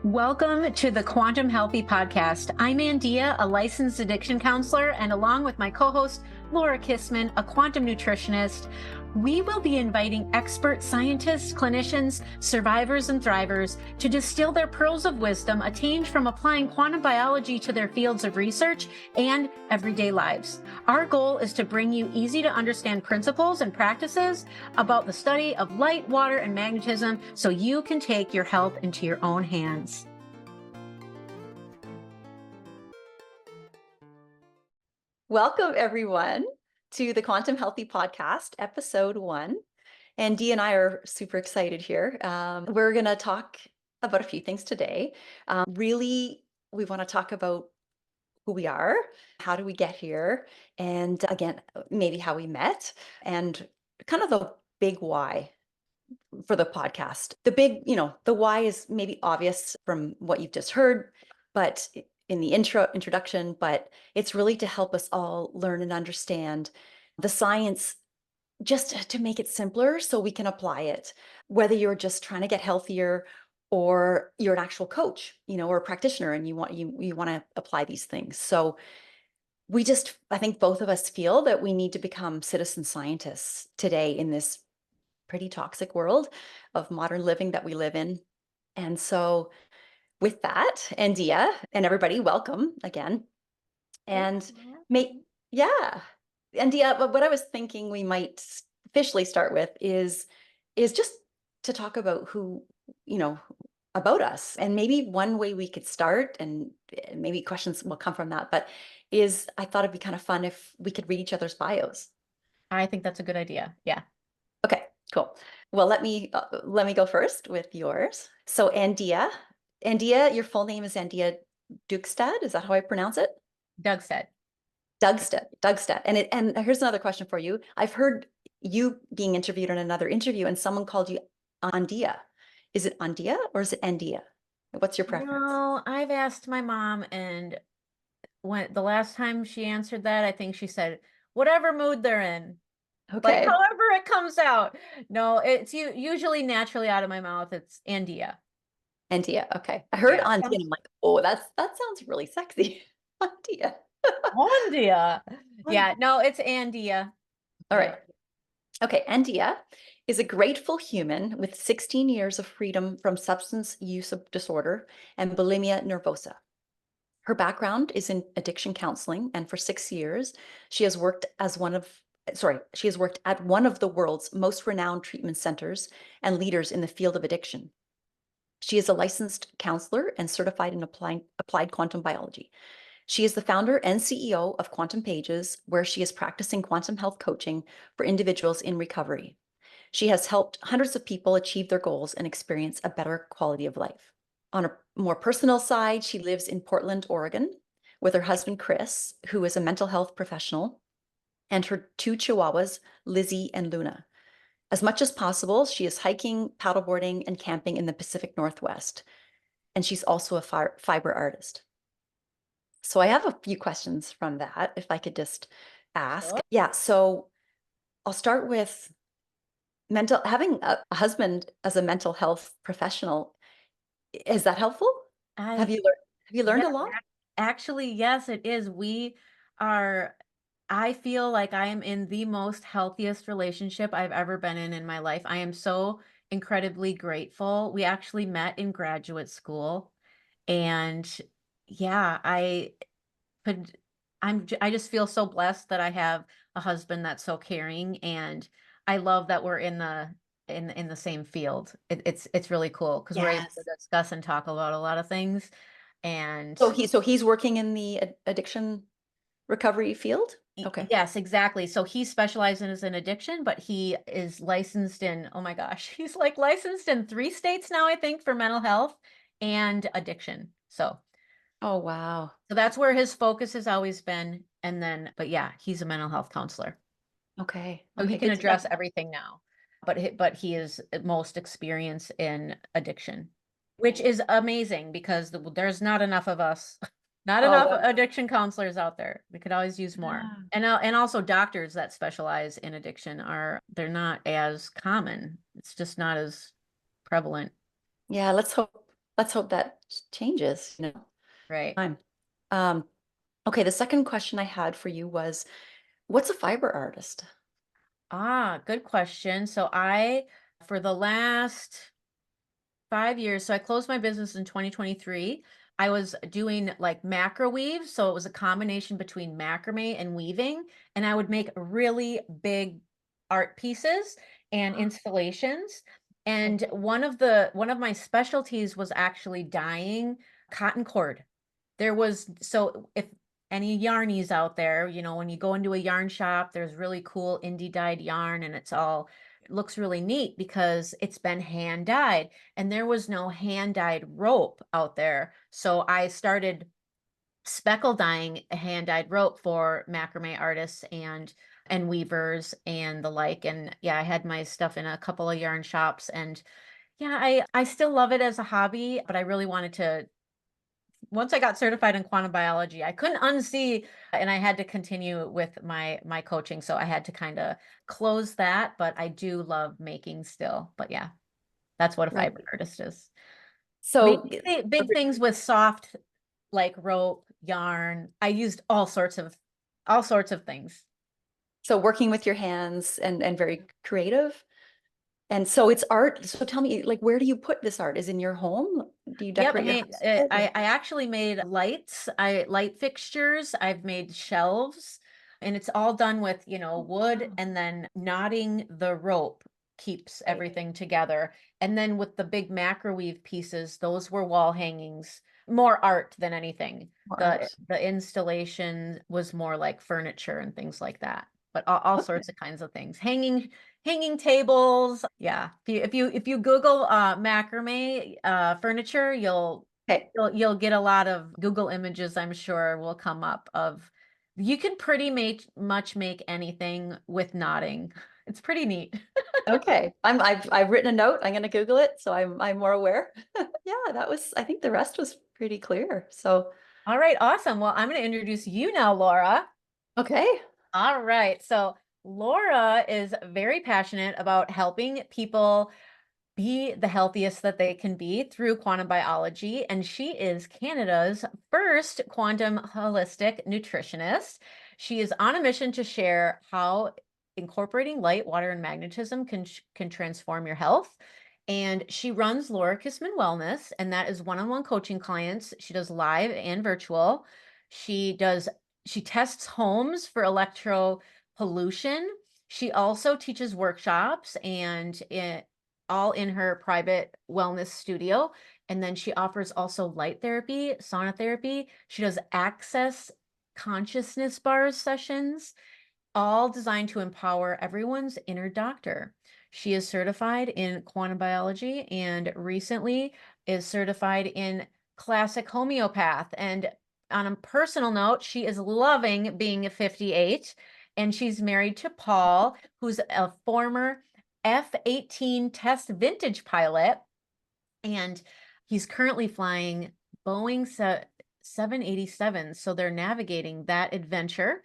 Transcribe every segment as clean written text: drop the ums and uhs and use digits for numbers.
Welcome to the Quantum Healthy Podcast. I'm Andeea, a licensed addiction counselor, and along with my co-host, Laura Kissmann, a quantum nutritionist, we will be inviting expert scientists, clinicians, survivors, and thrivers to distill their pearls of wisdom attained from applying quantum biology to their fields of research and everyday lives. Our goal is to bring you easy to understand principles and practices about the study of light, water, and magnetism so you can take your health into your own hands. Welcome, everyone, to the Quantum Healthy Podcast, episode 1. And Dee and I are super excited here. We're going to talk about a few things today. Really, we want to talk about who we are, how do we get here, and again, maybe how we met, and kind of the big why for the podcast. The big, the why is maybe obvious from what you've just heard, but in the introduction, but it's really to help us all learn and understand the science, just to make it simpler so we can apply it, whether you're just trying to get healthier or you're an actual coach, or a practitioner, and you want to apply these things. So I think both of us feel that we need to become citizen scientists today in this pretty toxic world of modern living that we live in. And so with that, Andeea and everybody, welcome again. And Andeea, but what I was thinking we might officially start with is just to talk about who, about us. And maybe one way we could start, and maybe questions will come from that, but I thought it'd be kind of fun if we could read each other's bios. I think that's a good idea. Yeah. Okay, cool. Well, let me go first with yours. So Andeea, your full name is Andeea Dugstad. Is that how I pronounce it? Dugstad. And here's another question for you. I've heard you being interviewed in another interview, and someone called you Andeea. Is it Andeea or is it Andeea? What's your preference? No, I've asked my mom, and when the last time she answered that, I think she said, whatever mood they're in. Okay. Like, however it comes out. No, it's usually naturally out of my mouth. It's Andeea. Andeea. Okay. I heard Andeea, sounds... and I'm like, oh, that sounds really sexy. Andeea. Andeea. Yeah, no, it's Andeea. All right. Okay, Andeea is a grateful human with 16 years of freedom from substance use disorder and bulimia nervosa. Her background is in addiction counseling, and for 6 years, she has worked at one of the world's most renowned treatment centers and leaders in the field of addiction. She is a licensed counselor and certified in applied quantum biology. She is the founder and CEO of Quantum Pages, where she is practicing quantum health coaching for individuals in recovery. She has helped hundreds of people achieve their goals and experience a better quality of life. On a more personal side, she lives in Portland, Oregon, with her husband, Chris, who is a mental health professional, and her 2 chihuahuas, Lizzie and Luna. As much as possible, she is hiking, paddleboarding, and camping in the Pacific Northwest. And she's also a fiber artist. So I have a few questions from that, if I could just ask. Sure. Yeah, so I'll start with having a husband as a mental health professional. Is that helpful? Have you learned a lot? Actually, yes, it is. I feel like I am in the most healthiest relationship I've ever been in my life. I am so incredibly grateful. We actually met in graduate school, and yeah, I just feel so blessed that I have a husband that's so caring, and I love that we're in the same field. It's really cool because we're able to discuss and talk about a lot of things. And so he's working in the addiction recovery field? Okay. Yes, exactly. So he specializes in addiction, but he is licensed in, oh my gosh, he's like licensed in 3 states now, I think, for mental health and addiction. So Oh, wow. So that's where his focus has always been. And then, but yeah, he's a mental health counselor. Okay. So he Okay, can good to know. address everything now. But he is most experienced in addiction, which is amazing because there's not enough of us, not enough addiction counselors out there. We could always use more. And also doctors that specialize in addiction they're not as common. It's just not as prevalent. Yeah, let's hope let's hope that changes, Right. time. Um, okay, the second question I had for you was, what's a fiber artist? Good question. For the last 5 years, so I closed my business in 2023. I was doing like macro weave. So it was a combination between macrame and weaving. And I would make really big art pieces and installations. Okay. And one of my specialties was actually dyeing cotton cord. So if any yarnies out there, when you go into a yarn shop, there's really cool indie dyed yarn and it looks really neat because it's been hand dyed and there was no hand dyed rope out there. So I started speckle dyeing a hand dyed rope for macrame artists and weavers and the like. And yeah, I had my stuff in a couple of yarn shops and yeah, I still love it as a hobby, but I really wanted to once I got certified in quantum biology, I couldn't unsee and I had to continue with my coaching. So I had to kind of close that, but I do love making still. But yeah, that's what a Right. fiber artist is. So, Big things with soft like rope, yarn. I used all sorts of things. so working with your hands and very creative. And so it's art. So tell me, like, where do you put this art? Is in your home? Do you Yep. decorate your Hey, house with it? I actually made light fixtures. I've made shelves, and it's all done with, wood Wow. and then knotting the rope keeps Right. everything together. And then with the big macroweave pieces, those were wall hangings, more art than anything. More The art. the installation was more like furniture and things like that. But all Okay. sorts of kinds of things. Hanging tables. Yeah. If you Google macrame furniture, Okay. you'll get a lot of Google images, I'm sure will come up of you can pretty much make anything with knotting. It's pretty neat. Okay. I've written a note. I'm going to Google it, so I'm more aware. Yeah, that was. I think the rest was pretty clear. So, All right, awesome. Well, I'm going to introduce you now, Laura. okay. All right. So Laura is very passionate about helping people be the healthiest that they can be through quantum biology. And she is Canada's first quantum holistic nutritionist. She is on a mission to share how incorporating light, water, and magnetism can transform your health. And she runs Laura Kissmann Wellness, and that is one-on-one coaching clients. She does live and virtual. She does she tests homes for electro pollution. She also teaches workshops all in her private wellness studio. And then she offers also light therapy, sauna therapy. She does access consciousness bars sessions, all designed to empower everyone's inner doctor. She is certified in quantum biology and recently is certified in classic homeopath. And on a personal note, she is loving being 58 and she's married to Paul, who's a former F-18 test vintage pilot. And he's currently flying Boeing 787. So they're navigating that adventure.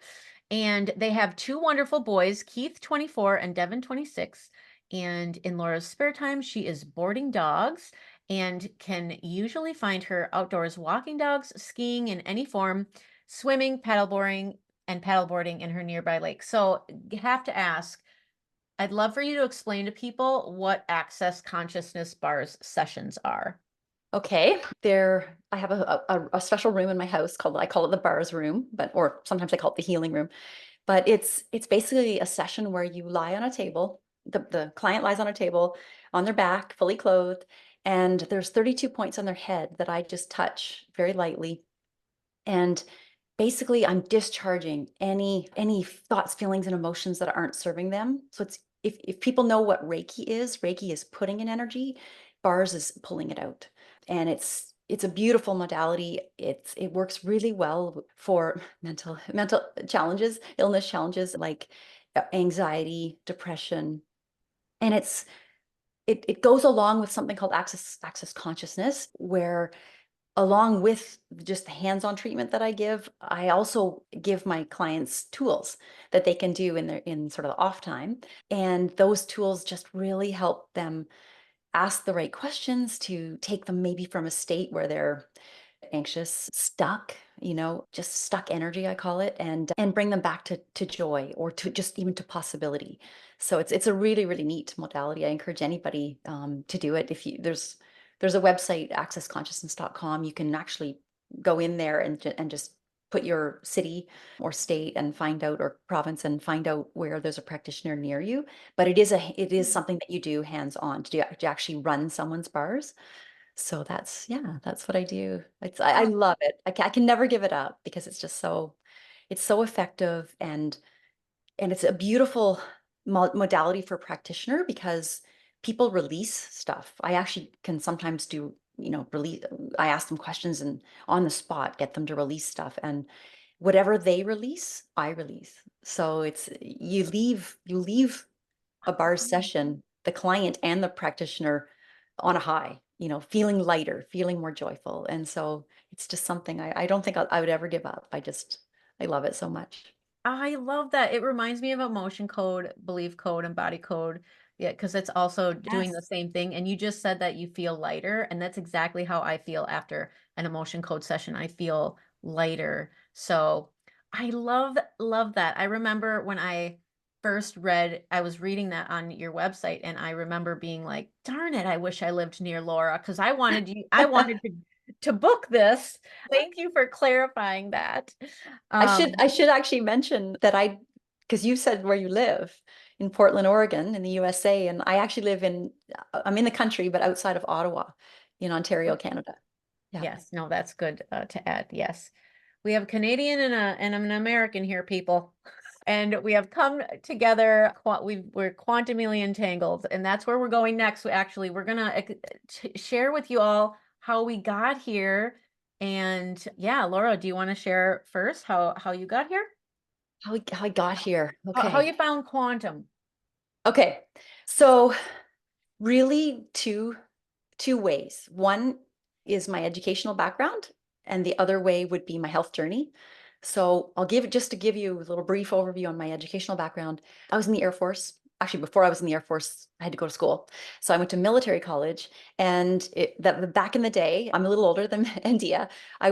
And they have two wonderful boys, Keith, 24, and Devon, 26. And in Laura's spare time, she is boarding dogs and can usually find her outdoors walking dogs, skiing in any form, swimming, paddleboarding in her nearby lake. So you have to ask, I'd love for you to explain to people what access consciousness bars sessions are. Okay. I have a special room in my house called, I call it the bars room, or sometimes I call it the healing room. But it's basically a session where you lie on a table. The client lies on a table on their back, fully clothed, and there's 32 points on their head that I just touch very lightly. And basically I'm discharging any thoughts, feelings, and emotions that aren't serving them. So it's if people know what Reiki is putting in energy, bars is pulling it out. And it's a beautiful modality. It works really well for mental challenges, illness challenges like anxiety, depression. And it goes along with something called access consciousness, where along with just the hands-on treatment that I give, I also give my clients tools that they can do in sort of the off time. And those tools just really help them ask the right questions to take them maybe from a state where they're anxious, stuck, just stuck energy, I call it, and bring them back to joy or to just even to possibility. So it's a really, really neat modality. I encourage anybody to do it. If you there's a website, accessconsciousness.com. You can actually go in there and just put your city or state and find out, or province, and find out where there's a practitioner near you. But it is something that you do hands on to actually run someone's bars. So that's what I do. I love it. I can never give it up because it's so effective, and it's a beautiful modality for a practitioner because people release stuff. I actually can sometimes do, release. I ask them questions and on the spot get them to release stuff, and whatever they release, I release. So it's you leave a bar session, the client and the practitioner, on a high, feeling lighter, feeling more joyful. And so it's just something I don't think I would ever give up. I love it so much. I love that. It reminds me of emotion code, belief code, and body code. Yeah, because it's also doing the Yes. same thing. And you just said that you feel lighter, and that's exactly how I feel after an emotion code session. I feel lighter. So I love that. I remember when I was reading that on your website, and I remember being like, darn it, I wish I lived near Laura because I wanted to book this. Thank you for clarifying that. I should Um, I should actually mention that because you said where you live in Portland, Oregon, in the USA, and I actually I'm in the country, but outside of Ottawa, in Ontario, Canada. Yeah. Yes, no, that's good to add. Yes. We have a Canadian and an American here, people. And we have come together. We're quantumly entangled, and that's where we're going next. Actually, we're gonna share with you all how we got here. And yeah, Laura, do you want to share first how you got here? How I got here. How Okay. you found quantum? Okay. So really two ways. One is my educational background, and the other way would be my health journey. So just to give you a little brief overview on my educational background. I was in the Air Force. Actually, before I was in the Air Force, I had to go to school. So I went to military college, and back in the day, I'm a little older than Andeea. I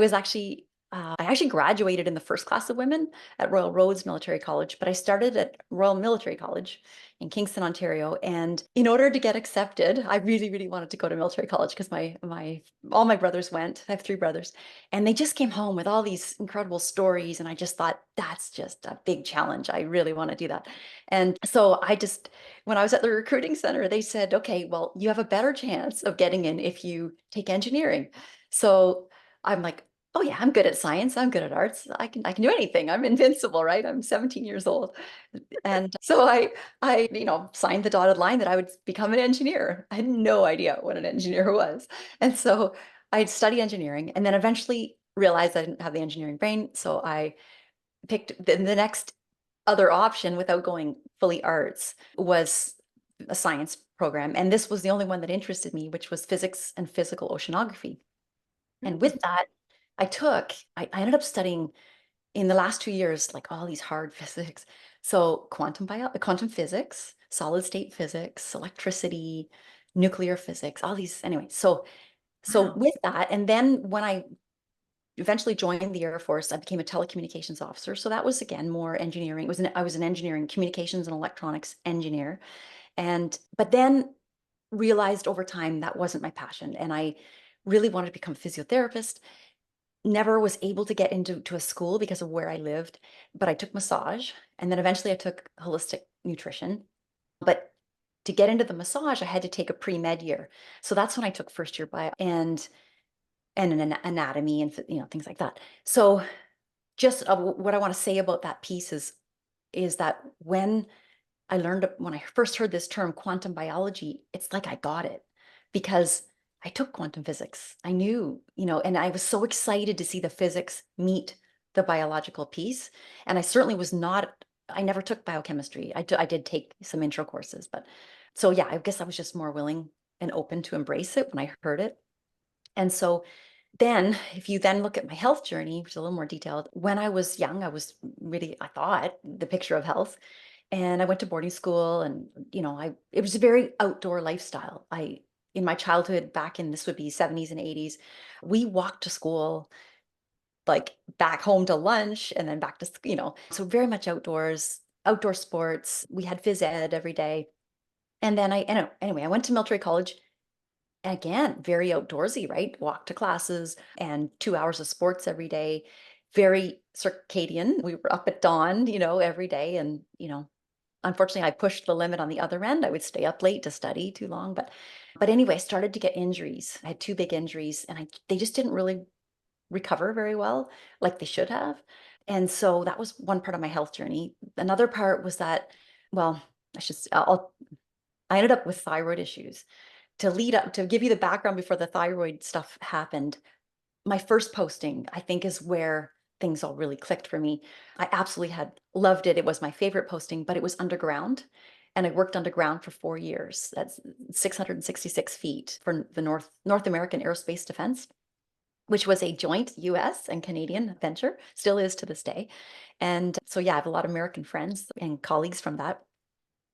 actually graduated in the first class of women at Royal Roads Military College, but I started at Royal Military College in Kingston, Ontario. And in order to get accepted, I really, really wanted to go to military college because my all my brothers went. I have three brothers, and they just came home with all these incredible stories. And I just thought, that's just a big challenge. I really want to do that. And so when I was at the recruiting center, they said, okay, well, you have a better chance of getting in if you take engineering. So I'm like, oh yeah, I'm good at science. I'm good at arts. I can do anything. I'm invincible, right? I'm 17 years old. And so I signed the dotted line that I would become an engineer. I had no idea what an engineer was. And so I studied engineering, and then eventually realized I didn't have the engineering brain. So I picked the next other option without going fully arts was a science program. And this was the only one that interested me, which was physics and physical oceanography. And Mm. with that, I ended up studying in the last 2 years, like all these hard physics. So quantum physics, solid state physics, electricity, nuclear physics, all these, anyway. So Wow. with that, and then when I eventually joined the Air Force, I became a telecommunications officer. So that was again more engineering. I was an engineering communications and electronics engineer. But then realized over time that wasn't my passion. And I really wanted to become a physiotherapist. Never was able to get into a school because of where I lived, but I took massage, and then eventually I took holistic nutrition. But to get into the massage, I had to take a pre-med year. So that's when I took first year bio and an anatomy and things like that. So just what I want to say about that piece is that when I first heard this term quantum biology, it's like I got it because I took quantum physics. I knew, and I was so excited to see the physics meet the biological piece. And I certainly I never took biochemistry. I did take some intro courses, but so yeah, I guess I was just more willing and open to embrace it when I heard it. And so then, if you then look at my health journey, which is a little more detailed, when I was young, I thought the picture of health. And I went to boarding school, and it was a very outdoor lifestyle. in my childhood, back in, this would be 70s and 80s, we walked to school, like back home to lunch and then back to, so very much outdoors, outdoor sports. We had phys ed every day. And then anyway, I went to military college. Again, very outdoorsy, right? Walk to classes and 2 hours of sports every day. Very circadian. We were up at dawn, every day. And, unfortunately, I pushed the limit on the other end. I would stay up late to study too long. But anyway, I started to get injuries. I had two big injuries, and they just didn't really recover very well, like they should have. And so that was one part of my health journey. Another part was that, well, I ended up with thyroid issues. To lead up, to give you the background before the thyroid stuff happened, my first posting, I think, is where things all really clicked for me. I absolutely had loved it. It was my favorite posting, but it was underground. And I worked underground for 4 years. That's 666 feet for the North American Aerospace Defense, which was a joint US and Canadian venture, still is to this day. And so, yeah, I have a lot of American friends and colleagues from that.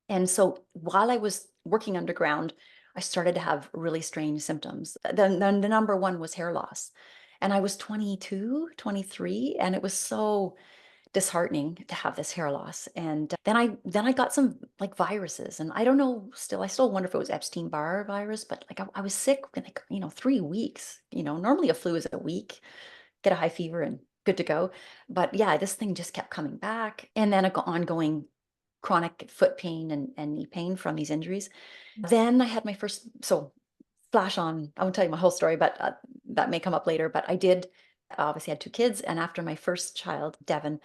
And so while I was working underground, I started to have really strange symptoms. The number one was hair loss. And I was 22, 23, and it was so disheartening to have this hair loss. And then I got some like viruses, and I don't know, I still wonder if it was Epstein-Barr virus, but like I was sick in like, 3 weeks. Normally a flu is a week, get a high fever and good to go. But yeah, this thing just kept coming back. And then ongoing chronic foot pain and knee pain from these injuries. Then I had my first, so flash on, I won't tell you my whole story, but that may come up later. But I did obviously had two kids. And after my first child, Devon,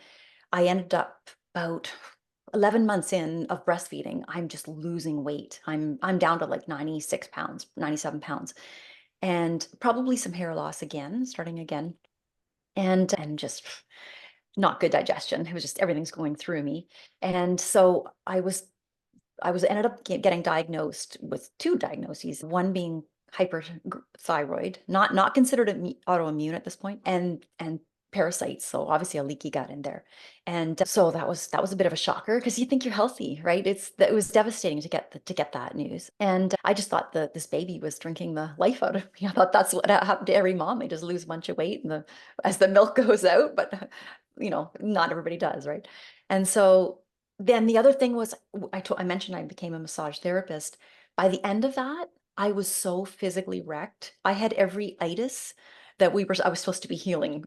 I ended up about 11 months in of breastfeeding. I'm just losing weight. I'm down to like 96 pounds, 97 pounds, and probably some hair loss again, starting again. And just not good digestion. It was just, everything's going through me. And so I was ended up getting diagnosed with two diagnoses, one being hyperthyroid, not considered autoimmune at this point, and parasites. So obviously a leaky gut in there. And so that was a bit of a shocker, because you think you're healthy, right? It was devastating to get that news. And I just thought that this baby was drinking the life out of me. I thought that's what happened to every mom. They just lose a bunch of weight as the milk goes out, but not everybody does, right? And so then the other thing was, I mentioned I became a massage therapist. By the end of that, I was so physically wrecked. I had every itis that I was supposed to be healing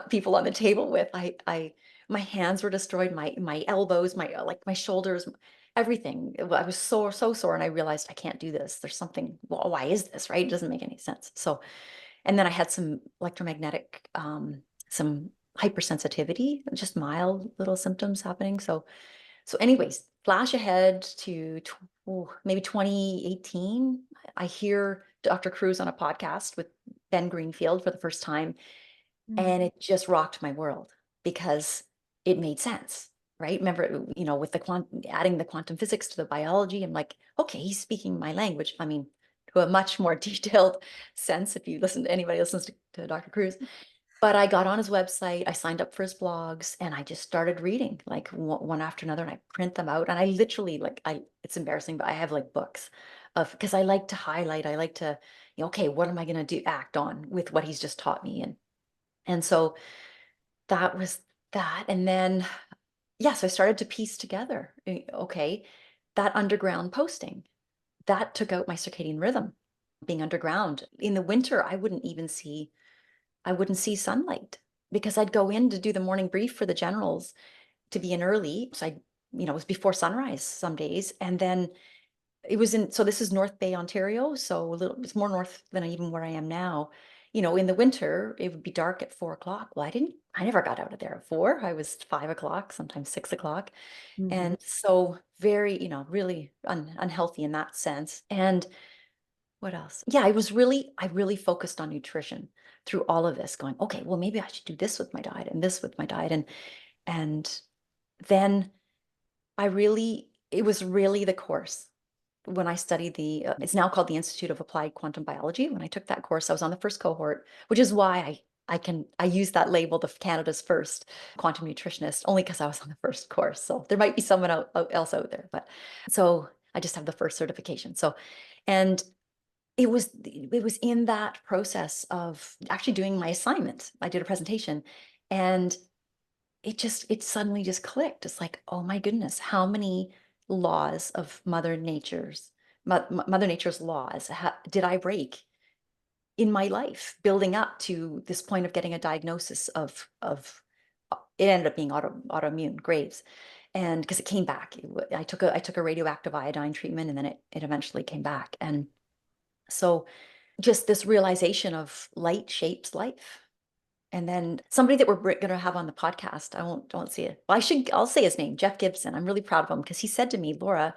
people on the table with. My hands were destroyed, my elbows, my shoulders, everything. I was so sore, and I realized I can't do this. There's something. Well, why is this, right? It doesn't make any sense. So, and then I had some electromagnetic, some hypersensitivity, just mild little symptoms happening. So anyways, flash ahead to maybe 2018. I hear Dr. Cruz on a podcast with Ben Greenfield for the first time, and it just rocked my world, because it made sense, right? Remember, with adding the quantum physics to the biology, I'm like, okay, he's speaking my language. I mean, to a much more detailed sense, if anybody listens to Dr. Cruz. But I got on his website, I signed up for his blogs, and I just started reading like one after another, and I print them out. And I literally, it's embarrassing, but I have like books because I like to highlight, I like to, okay, what am I going to act on with what he's just taught me? And so that was that. And then, yes, I started to piece together, okay, that underground posting, that took out my circadian rhythm. Being underground in the winter, I wouldn't see sunlight, because I'd go in to do the morning brief for the generals, to be in early. So it was before sunrise some days. And then so this is North Bay, Ontario. So it's more north than even where I am now. In the winter, it would be dark at 4 o'clock. Well, I never got out of there at 4. I was 5 o'clock, sometimes 6 o'clock. And so very, really unhealthy in that sense. And what else? Yeah, I really focused on nutrition through all of this, going, okay, well, maybe I should do this with my diet and this with my diet. And then it was really the course. When I studied it's now called the Institute of Applied Quantum Biology. When I took that course, I was on the first cohort, which is why I use that label, the Canada's first quantum nutritionist, only because I was on the first course. So there might be someone else out there, but so I just have the first certification. So, and it was in that process of actually doing my assignment. I did a presentation, and it suddenly just clicked. It's like, oh my goodness, how many laws of Mother Nature's laws did I break in my life, building up to this point of getting a diagnosis of it ended up being autoimmune Graves. And because it came back, I took a radioactive iodine treatment, and then it eventually came back. And so just this realization of light shapes life. And then somebody that we're going to have on the podcast, don't see it. Well, I'll say his name, Jeff Gibson. I'm really proud of him because he said to me, Laura,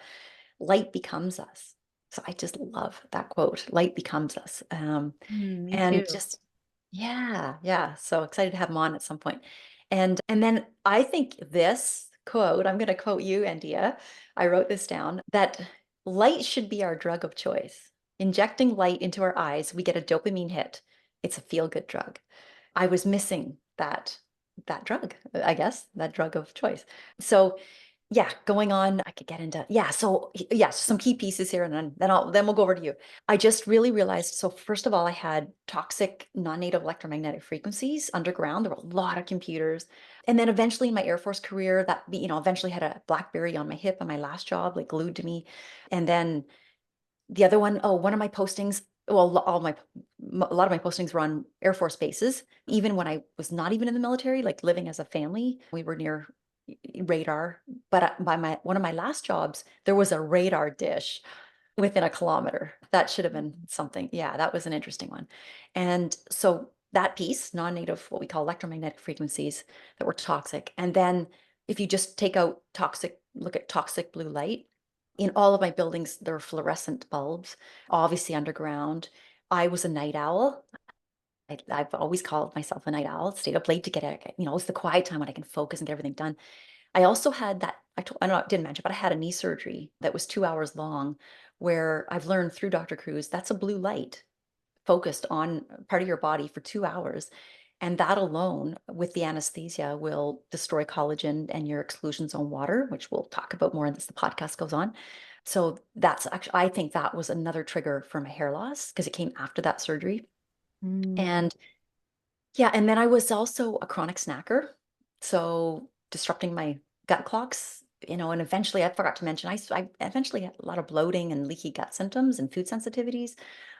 light becomes us. So I just love that quote, light becomes us. Me And too. just, yeah. So excited to have him on at some point. And then I think this quote, I'm going to quote you, Andeea. I wrote this down, that light should be our drug of choice. Injecting light into our eyes, we get a dopamine hit. It's a feel-good drug. I was missing that drug, I guess, that drug of choice. So yeah, going on, I could get into, so yeah, some key pieces here, and then we'll go over to you. I just really realized, so first of all, I had toxic non-native electromagnetic frequencies underground. There were a lot of computers. And then eventually in my Air Force career, that, eventually had a BlackBerry on my hip on my last job, like glued to me. And then the other one, one of my postings, well, a lot of my postings were on Air Force bases. Even when I was not even in the military, like living as a family, we were near radar. But by one of my last jobs, there was a radar dish within a kilometer. That should have been something. Yeah, that was an interesting one. And so that piece, non-native, what we call electromagnetic frequencies that were toxic. And then if you just look at toxic blue light, in all of my buildings, there were fluorescent bulbs, obviously underground. I was a night owl. I've always called myself a night owl, stayed up late to it's the quiet time when I can focus and get everything done. I also had that, I don't know, I didn't mention, but I had a knee surgery that was 2 hours long, where I've learned through Dr. Cruz, that's a blue light focused on part of your body for 2 hours. And that alone, with the anesthesia, will destroy collagen and your exclusion zone water, which we'll talk about more as the podcast goes on. So that's actually, I think that was another trigger for my hair loss because it came after that surgery. Mm. And yeah, and then I was also a chronic snacker. So disrupting my gut clocks, and eventually I forgot to mention, I eventually had a lot of bloating and leaky gut symptoms and food sensitivities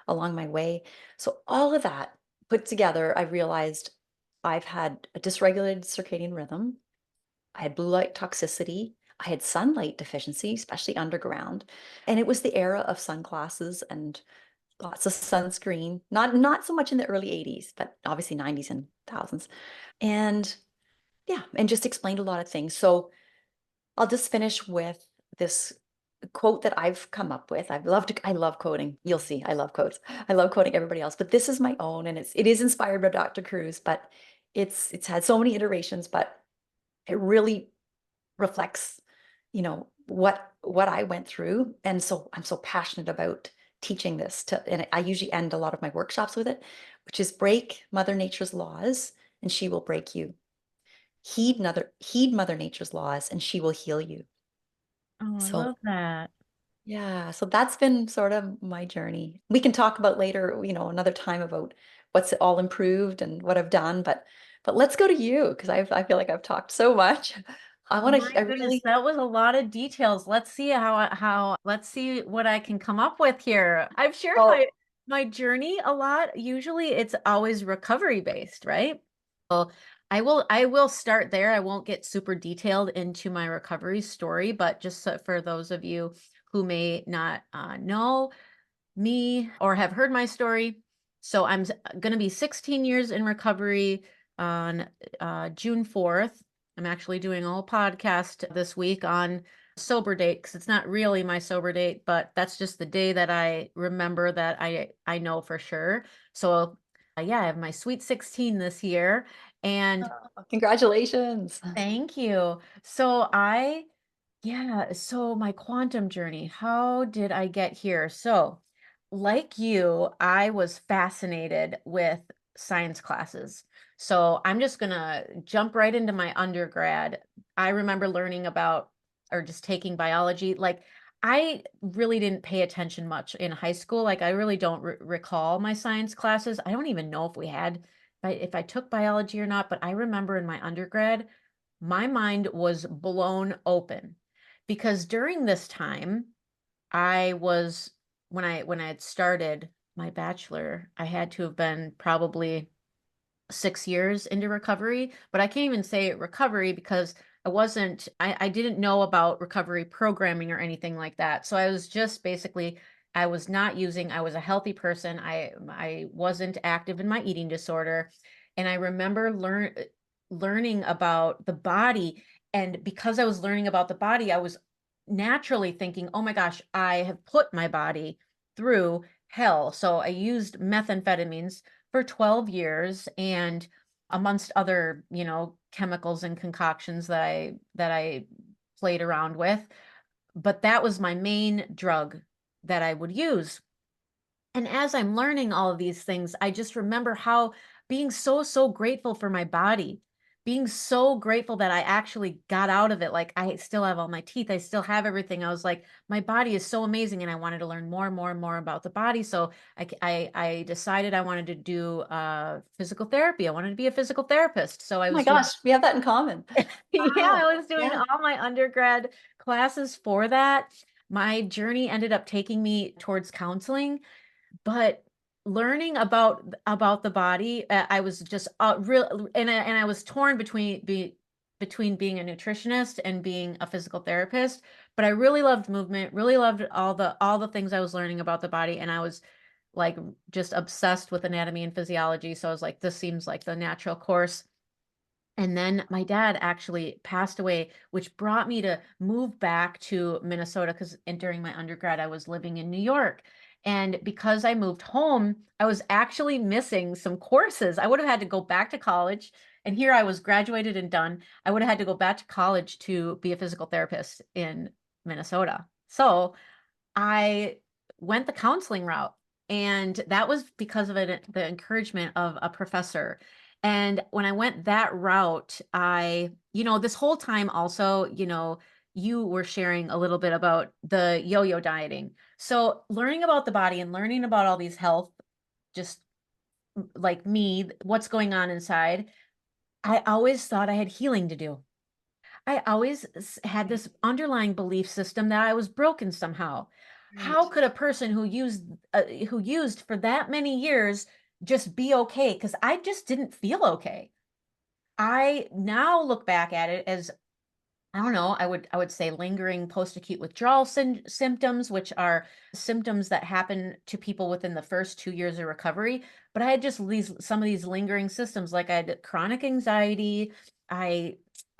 along my way. So all of that put together, I realized I've had a dysregulated circadian rhythm. I had blue light toxicity. I had sunlight deficiency, especially underground. And it was the era of sunglasses and lots of sunscreen. Not so much in the early 80s, but obviously 90s and thousands. And yeah, and just explained a lot of things. So I'll just finish with this quote that I've come up with. I love quoting. You'll see, I love quotes. I love quoting everybody else, but this is my own, and it is inspired by Dr. Cruz, but it's had so many iterations, but it really reflects, what I went through. And so I'm so passionate about teaching this and I usually end a lot of my workshops with it, which is break Mother Nature's laws and she will break you. Heed Mother Nature's laws and she will heal you. Oh, I So love that. yeah, so that's been sort of my journey. We can talk about later, another time about what's all improved and what I've done, but let's go to you because I feel like I've talked so much. Oh my I goodness, really, that was a lot of details. Let's see let's see what I can come up with here. I've shared well, my journey a lot. Usually it's always recovery based, right? Well, I will start there. I won't get super detailed into my recovery story, but just for those of you who may not know me or have heard my story. So I'm going to be 16 years in recovery on June 4th. I'm actually doing a whole podcast this week on sober date because it's not really my sober date, but that's just the day that I remember that I know for sure. So yeah, I have my sweet 16 this year. And congratulations. thank you. So my quantum journey, how did I get here? So, like you, I was fascinated with science classes. So, I'm just gonna jump right into my undergrad. I remember learning about or just taking biology. Like, I really didn't pay attention much in high school. Like, I really don't recall my science classes. I don't even know if we had, if I took biology or not, but I remember in my undergrad, my mind was blown open because during this time, I was, when I had started my bachelor, I had to have been probably 6 years into recovery, but I can't even say recovery because I didn't know about recovery programming or anything like that. So I was just basically, I was not using, I was a healthy person. I wasn't active in my eating disorder. And I remember learning about the body. And because I was learning about the body, I was naturally thinking, oh my gosh, I have put my body through hell. So I used methamphetamines for 12 years and amongst other, chemicals and concoctions that I played around with, but that was my main drug that I would use. And as I'm learning all of these things, I just remember how being so grateful for my body, being so grateful that I actually got out of it. Like, I still have all my teeth, I still have everything. I was like, my body is so amazing, and I wanted to learn more and more and more about the body. So I decided I wanted to do physical therapy. I wanted to be a physical therapist. So I Oh my was doing, gosh, we have that in common. yeah, Wow. I was doing Yeah. all my undergrad classes for that. My journey ended up taking me towards counseling, but learning about the body, I was just real, and I was torn between being a nutritionist and being a physical therapist. But I really loved movement, really loved all the things I was learning about the body, and I was like just obsessed with anatomy and physiology. So I was like, this seems like the natural course. And then my dad actually passed away, which brought me to move back to Minnesota because during my undergrad, I was living in New York. And because I moved home, I was actually missing some courses. I would have had to go back to college. And here I was graduated and done. I would have had to go back to college to be a physical therapist in Minnesota. So I went the counseling route, and that was because of the encouragement of a professor. And when I went that route, this whole time also, you were sharing a little bit about the yo-yo dieting. So learning about the body and learning about all these health, just like me, what's going on inside, I always thought I had healing to do. I always had Right. this underlying belief system that I was broken somehow. How Right. could a person who used for that many years just be okay? Because I just didn't feel okay. I now look back at it as, I don't know, I would say lingering post-acute withdrawal symptoms, which are symptoms that happen to people within the first 2 years of recovery. But I had just some of these lingering systems, like I had chronic anxiety. I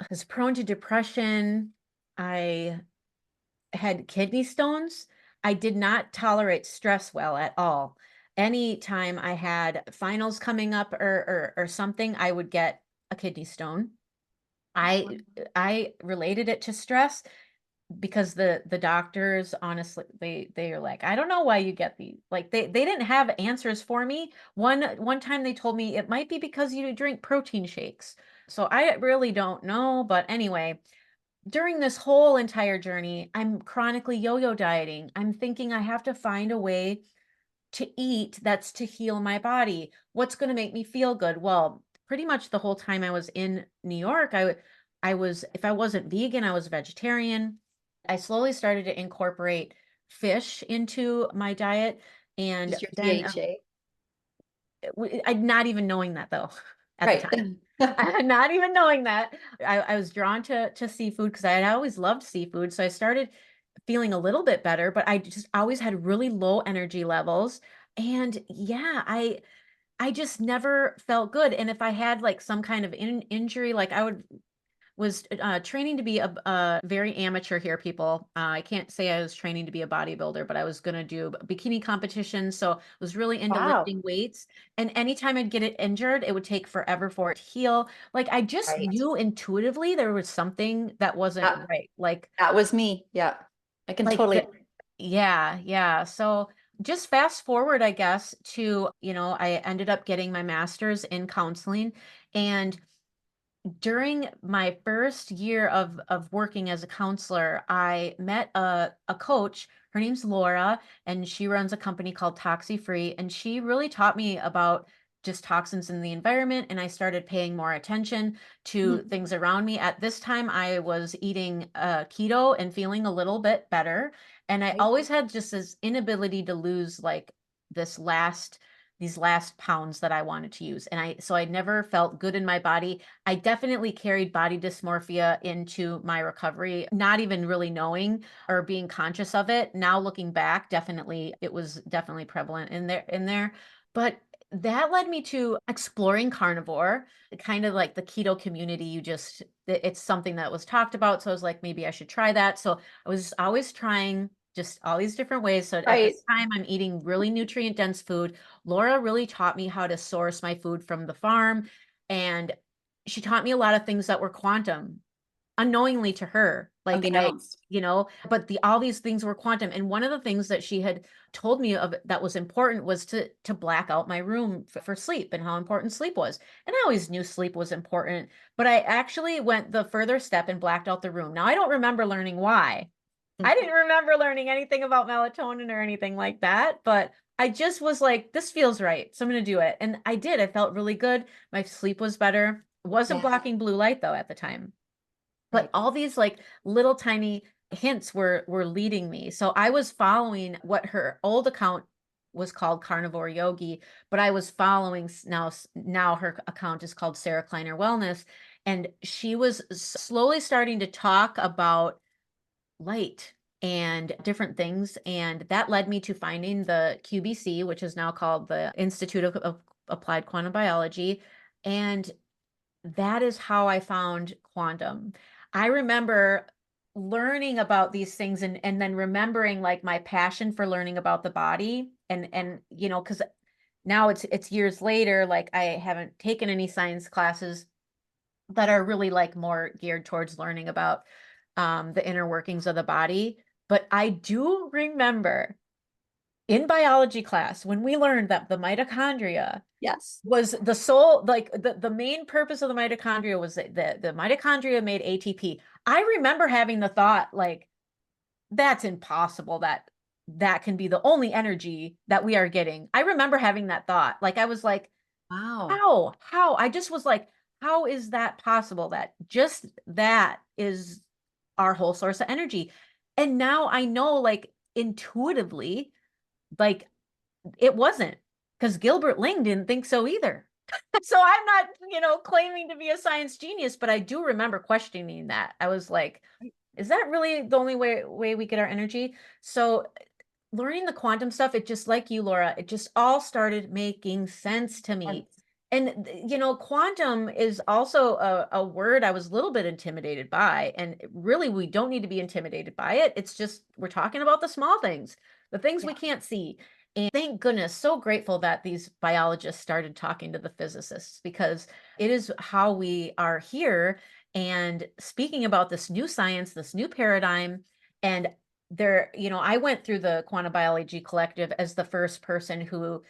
was prone to depression. I had kidney stones. I did not tolerate stress well at all. Anytime I had finals coming up or something, I would get a kidney stone. I I related it to stress because the doctors, honestly, they are like, I don't know why you get these. Like, they didn't have answers for me. One time they told me it might be because you drink protein shakes. So I really don't know, but anyway, during this whole entire journey, I'm chronically yo-yo dieting. I'm thinking I have to find a way to eat that's to heal my body. What's going to make me feel good? Well, pretty much the whole time I was in New York, I was, if I wasn't vegan, I was vegetarian. I slowly started to incorporate fish into my diet, and Just your then DHA. I'm not even knowing that though at the Right. time. I'm not even knowing that. I was drawn to seafood because I had always loved seafood. So I started feeling a little bit better, but I just always had really low energy levels. And yeah, I just never felt good. And if I had like some kind of injury, like I was training to be a very amateur here, people. I can't say I was training to be a bodybuilder, but I was going to do bikini competitions. So I was really into Wow. lifting weights. And anytime I'd get it injured, it would take forever for it to heal. Like, I just Right. knew intuitively there was something that wasn't That right. that was me. Yeah. I can Like totally. the, yeah, yeah. So just fast forward, I guess, to, I ended up getting my master's in counseling. And during my first year of working as a counselor, I met a coach. Her name's Laura, and she runs a company called Toxi Free. And she really taught me about just toxins in the environment. And I started paying more attention to Mhm. things around me. At this time, I was eating keto and feeling a little bit better. And I Right. always had just this inability to lose like this last these last pounds that I wanted to use. And I never felt good in my body. I definitely carried body dysmorphia into my recovery, not even really knowing or being conscious of it. Now looking back, definitely it was definitely prevalent in there. But that led me to exploring carnivore, kind of like the keto community. It's something that was talked about. So I was like, maybe I should try that. So I was always trying just all these different ways. So at Right. this time, I'm eating really nutrient dense food. Laura really taught me how to source my food from the farm. And she taught me a lot of things that were quantum unknowingly to her. Like Unbeknownst. but all these things were quantum. And one of the things that she had told me of that was important was to black out my room for sleep and how important sleep was. And I always knew sleep was important, but I actually went the further step and blacked out the room. Now I don't remember learning why. I didn't remember learning anything about melatonin or anything like that, but I just was like, this feels right. So I'm going to do it. And I did. I felt really good. My sleep was better. Wasn't Yeah. blocking blue light though at the time. But Right. all these like little tiny hints were leading me. So I was following what her old account was called Carnivore Yogi, but I was following now her account is called Sarah Kleiner Wellness, and she was slowly starting to talk about light and different things. And that led me to finding the QBC, which is now called the Institute of Applied Quantum Biology. And that is how I found quantum. I remember learning about these things and then remembering like my passion for learning about the body and because now it's years later, like I haven't taken any science classes that are really like more geared towards learning about the inner workings of the body. But I do remember in biology class when we learned that the mitochondria Yes. was the sole, like the main purpose of the mitochondria was that the mitochondria made ATP. I remember having the thought, like, that's impossible that can be the only energy that we are getting. I remember having that thought. Like, I was like, Wow. how? I just was like, how is that possible? That just that is our whole source of energy. And now I know, like, intuitively, like, it wasn't because Gilbert Ling didn't think so either. So I'm not, claiming to be a science genius, but I do remember questioning that. I was like, is that really the only way we get our energy? So learning the quantum stuff, it just like you, Laura, it just all started making sense to me. Yes. And quantum is also a word I was a little bit intimidated by. And really, we don't need to be intimidated by it. It's just we're talking about the small things, the things Yeah. we can't see. And thank goodness, so grateful that these biologists started talking to the physicists because it is how we are here. And speaking about this new science, this new paradigm, and I went through the quantum biology collective as the first person who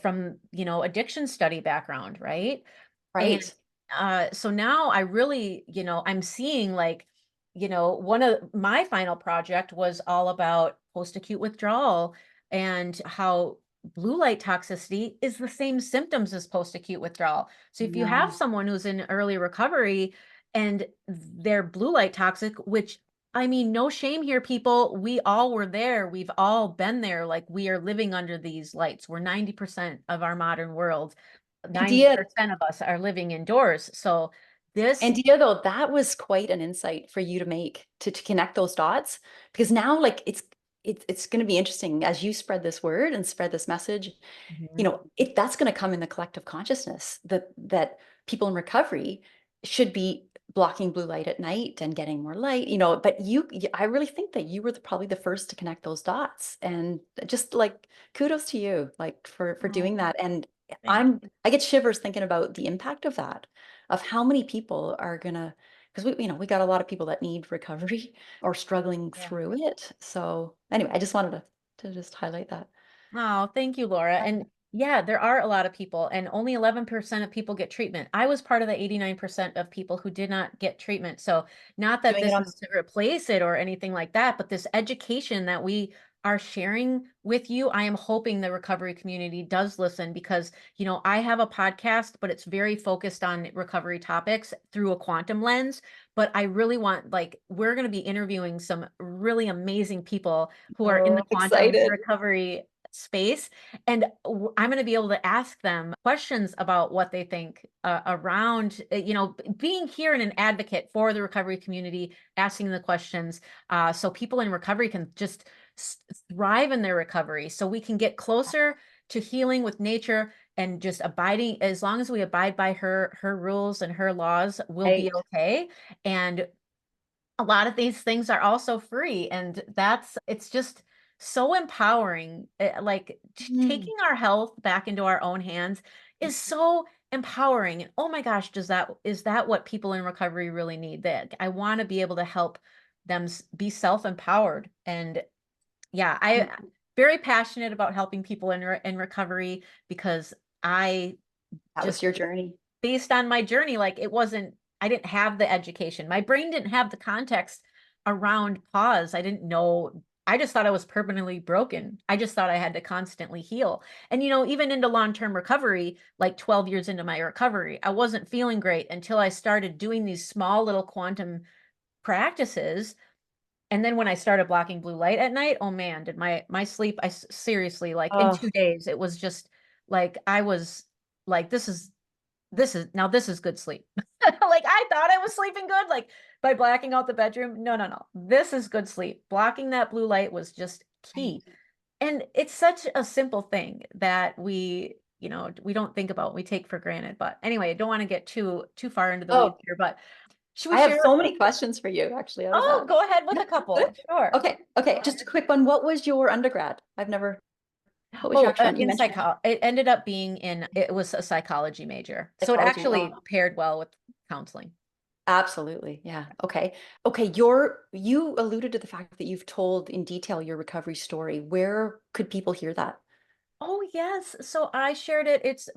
from addiction study background, right? And Right. so now I really, I'm seeing like, one of my final project was all about post-acute withdrawal and how blue light toxicity is the same symptoms as post-acute withdrawal. So if you have Yeah. someone who's in early recovery and they're blue light toxic, which I mean, no shame here, people. We all were there. We've all been there. Like we are living under these lights. We're 90% of our modern world. Andeea, 90% of us are living indoors. So this, Andeea, though, that was quite an insight for you to make to connect those dots because now, like, it's going to be interesting as you spread this word and spread this message. Mhm. That's going to come in the collective consciousness that people in recovery should be blocking blue light at night and getting more light, but I really think that you were probably the first to connect those dots, and just like kudos to you, like for Oh, doing that. And thank you. I get shivers thinking about the impact of that, of how many people are gonna, because we got a lot of people that need recovery or struggling Yeah. through it. So anyway, I just wanted to just highlight that. Oh, thank you, Laura. Yeah, there are a lot of people, and only 11% of people get treatment. I was part of the 89% of people who did not get treatment. So, not that Doing it this on. is to replace it or anything like that, but this education that we are sharing with you, I am hoping the recovery community does listen because, I have a podcast, but it's very focused on recovery topics through a quantum lens. But I really want, like, we're going to be interviewing some really amazing people who are in the Oh, quantum excited. recovery space. And I'm going to be able to ask them questions about what they think around, being here and an advocate for the recovery community, asking the questions so people in recovery can just thrive in their recovery. So we can get closer to healing with nature and just abiding. As long as we abide by her rules and her laws, we'll be Right. okay. And a lot of these things are also free, and it's just so empowering. Like Mm. taking our health back into our own hands is so empowering. And oh my gosh, is that what people in recovery really need? That I want to be able to help them be self-empowered. And yeah, I very passionate about helping people in recovery because I That was just, your journey. based on my journey, like I didn't have the education. My brain didn't have the context around pause. I didn't know. I just thought I was permanently broken. I just thought I had to constantly heal. And, even into long-term recovery, like 12 years into my recovery, I wasn't feeling great until I started doing these small little quantum practices. And then when I started blocking blue light at night, oh man, did my sleep, seriously, like in Oh, 2 days, it was just like I was like, this is good sleep. Like I thought I was sleeping good, like by blacking out the bedroom. No, no, no. This is good sleep. Blocking that blue light was just right. key. And it's such a simple thing that we don't think about, we take for granted. But anyway, I don't want to get too far into the weeds Oh, here, but should we I have share? so many questions for you actually out of Oh, that. go ahead with Yeah. a couple. Sure. Okay. Okay. Just a quick one. What was your undergrad? What was your Oh, actual one? You in mentioned it ended up being it was a psychology major. So it psychology. Oh, actually paired well with counseling. absolutely. Yeah. Okay. Okay. You alluded to the fact that you've told in detail your recovery story. Where could people hear that? Oh, yes. So I shared it. It's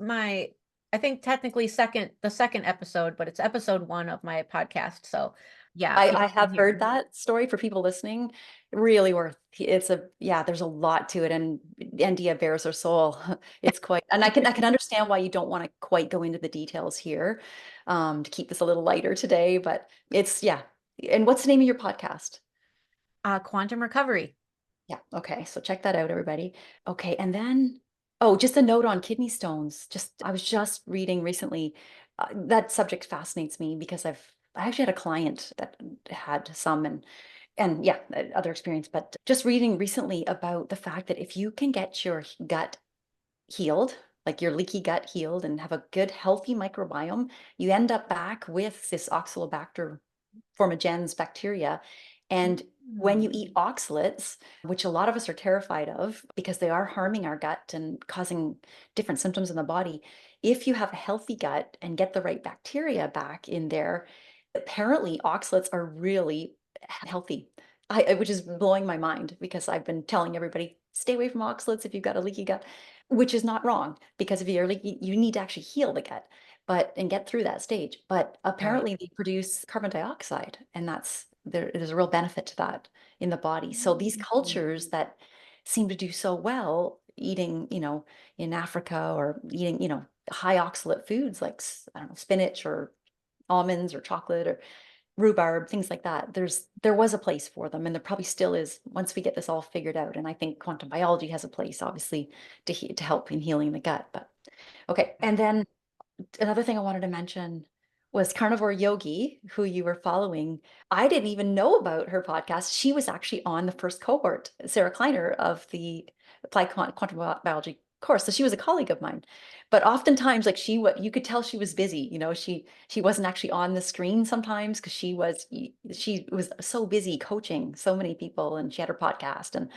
I think technically the second episode, but it's episode 1 of my podcast. So yeah, I people can have hear. heard that story for people listening. Really worth yeah, there's a lot to it, and Andeea bears her soul. It's quite, and I can understand why you don't want to quite go into the details here, to keep this a little lighter today, but it's yeah. And what's the name of your podcast? Quantum recovery. Yeah, okay. So check that out, everybody. Okay, and then oh, just a note on kidney stones. Just I was just reading recently. That subject fascinates me because I actually had a client that had some and yeah, other experience, but just reading recently about the fact that if you can get your gut healed, like your leaky gut healed and have a good healthy microbiome, you end up back with this Oxalobacter formigens bacteria. And when you Mm. eat oxalates, which a lot of us are terrified of because they are harming our gut and causing different symptoms in the body, if you have a healthy gut and get the right bacteria back in there, apparently oxalates are really healthy. Which is blowing my mind because I've been telling everybody stay away from oxalates if you've got a leaky gut, which is not wrong because if you're leaky, you need to actually heal the gut, but and get through that stage. But Right. apparently they produce carbon dioxide, and there's a real benefit to that in the body. So these cultures that seem to do so well eating, in Africa or eating, high oxalate foods like I don't know, spinach or almonds or chocolate or rhubarb, things like that. There was a place for them, and there probably still is once we get this all figured out. And I think quantum biology has a place, obviously, to help in healing the gut. But okay, and then another thing I wanted to mention was Carnivore Yogi, who you were following. I didn't even know about her podcast. She was actually on the first cohort, Sarah Kleiner of the Applied Quantum Biology course. So she was a colleague of mine. But oftentimes, like what you could tell she was busy. She wasn't actually on the screen sometimes because she was so busy coaching so many people, and she had her podcast and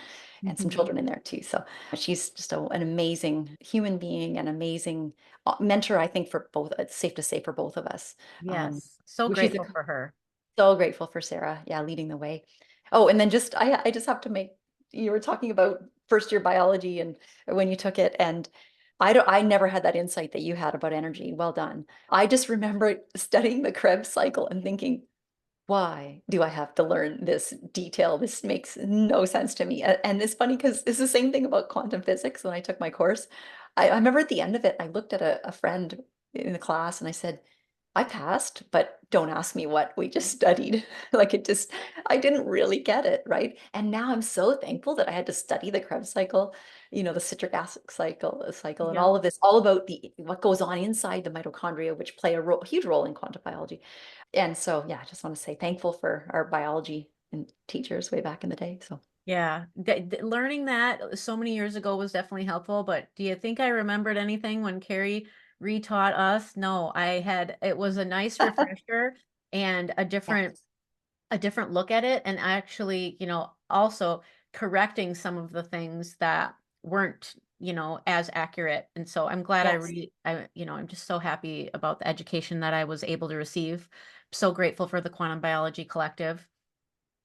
some Mhm. children in there too. So she's just an amazing human being, an amazing mentor, I think, for both. It's safe to say for both of us. Yes. So She's grateful for her. so grateful for Sarah, yeah, leading the way. Oh, and then I just have to make, you were talking about first year biology and when you took it, and I never had that insight that you had about energy. Well done. I just remember studying the Krebs cycle and thinking, why do I have to learn this detail? This makes no sense to me. And it's funny because it's the same thing about quantum physics when I took my course. I remember at the end of it, I looked at a friend in the class and I said, I passed, but don't ask me what we just studied. Like it just, I didn't really get it, right? And now I'm so thankful that I had to study the Krebs cycle, the citric acid cycle, and Yeah. all of this, all about the what goes on inside the mitochondria, which play a huge role in quantum biology. And so, yeah, I just want to say thankful for our biology and teachers way back in the day. So, Yeah, learning that so many years ago was definitely helpful, but do you think I remembered anything when Carrie retaught us? No, it was a nice refresher and yes, a different look at it, and actually, also correcting some of the things that weren't, as accurate. And so I'm glad yes. I'm just so happy about the education that I was able to receive. So grateful for the Quantum Biology Collective.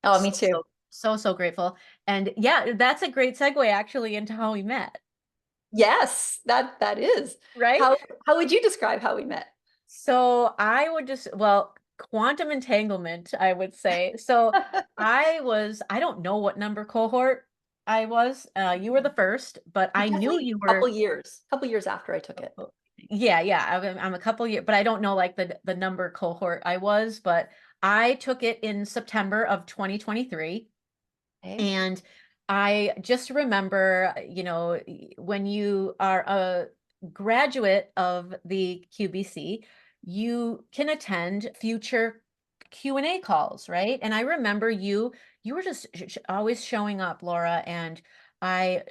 Oh, me So, too. so grateful. And yeah, that's a great segue actually into how we met, Yes, that is. right? How would you describe how we met? So I would well, quantum entanglement, I would say. So I don't know what number cohort I was. You were the first, but I knew Definitely you a couple were. years, couple years after I took it. Yeah, yeah. I'm a couple years, but I don't know like the number cohort I was, but I took it in September of 2023. Okay. And I just remember, when you are a graduate of the QBC, you can attend future Q&A calls, right? And I remember you were just always showing up, Laura, and I